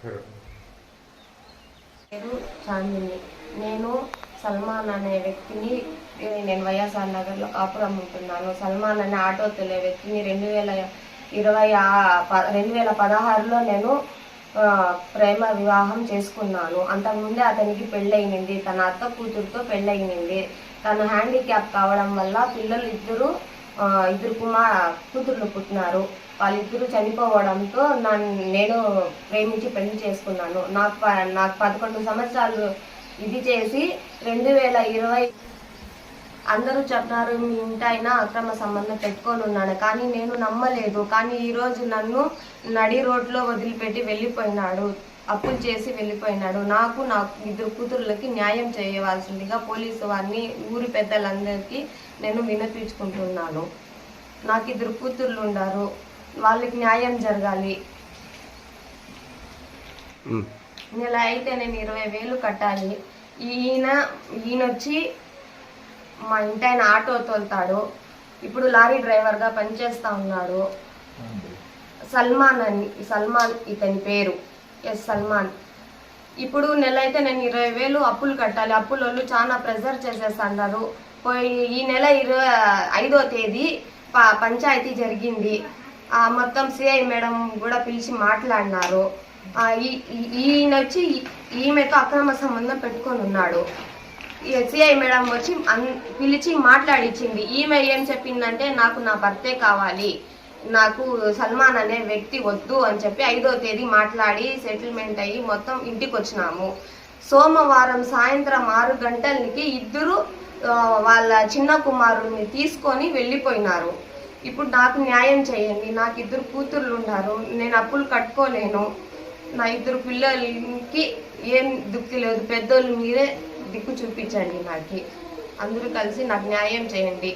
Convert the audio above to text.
పేరు చాందిని. నేను సల్మాన్ అనే వ్యక్తిని నేను వైఎస్ఆర్ నగర్లో కాపురం ఉంటున్నాను. సల్మాన్ అనే ఆటో తొలే వ్యక్తిని 2016లో నేను ప్రేమ వివాహం చేసుకున్నాను. అంతకుముందే అతనికి పెళ్ళయింది. తన అత్త కూతురుతో పెళ్ళయింది. తను హ్యాండిక్యాప్ కావడం వల్ల పిల్లలు ఇద్దరు కూతుర్లు పుట్టినారు. వాళ్ళిద్దరూ చనిపోవడంతో నేను ప్రేమించి పెళ్లి చేసుకున్నాను. నాకు 11 సంవత్సరాలు ఇది చేసి 2020 అందరూ చెప్పినారు మీ ఇంటైనా అక్రమ సంబంధం పెట్టుకొని ఉన్నాను. కానీ నేను నమ్మలేదు. కానీ ఈరోజు నన్ను నడి రోడ్లో వదిలిపెట్టి వెళ్ళిపోయినాడు. అప్పులు చేసి వెళ్ళిపోయినాడు. నా 2 కూతుర్లకి న్యాయం చేయవలసిందిగా పోలీసు వారిని ఊరి పెద్దలందరికీ నేను వినతించుకుంటున్నాను. నాకు 2 కూతుర్లు ఉన్నారు. వాళ్ళకి న్యాయం జరగాలి. నెల అయితే నేను 20,000 కట్టాలి. ఈయనొచ్చి మా ఇంటాయన ఆటో తోలుతాడు. ఇప్పుడు లారీ డ్రైవర్గా పనిచేస్తా ఉన్నాడు. సల్మాన్ ఇతని పేరు. సల్మాన్. ఇప్పుడు నెల అయితే నేను 20,000 అప్పులు కట్టాలి. అప్పులోళ్ళు చాలా ప్రెజర్ చేసేస్తున్నారు. ఈ నెల 25వ తేదీ పంచాయతీ జరిగింది. మొత్తం సిఐ మేడం కూడా పిలిచి మాట్లాడినారు. ఈయన వచ్చి ఈమెతో అక్రమ సంబంధం పెట్టుకొని ఉన్నాడు. సిఐ మేడం వచ్చి పిలిచి మాట్లాడిచ్చింది. ఈమె ఏం చెప్పిందంటే నాకు నా భర్తే కావాలి, నాకు సల్మాన్ అనే వ్యక్తి వద్దు అని చెప్పి 5వ తేదీ మాట్లాడి సెటిల్మెంట్ అయ్యి మొత్తం ఇంటికి వచ్చినాము. సోమవారం సాయంత్రం 6 గంటలకి ఇద్దరు వాళ్ళ చిన్న కుమారుడిని తీసుకొని వెళ్ళిపోయినారు. ఇప్పుడు నాకు న్యాయం చేయండి. నాకు 2 కూతుర్లు ఉన్నారు. నేను అప్పులు కట్టుకోలేను. నా 2 పిల్లలకి ఏం దిక్కు లేదు. పెద్దోళ్ళు మీరే దిక్కు చూపించండి. నాకు అందరూ కలిసి నాకు న్యాయం చేయండి.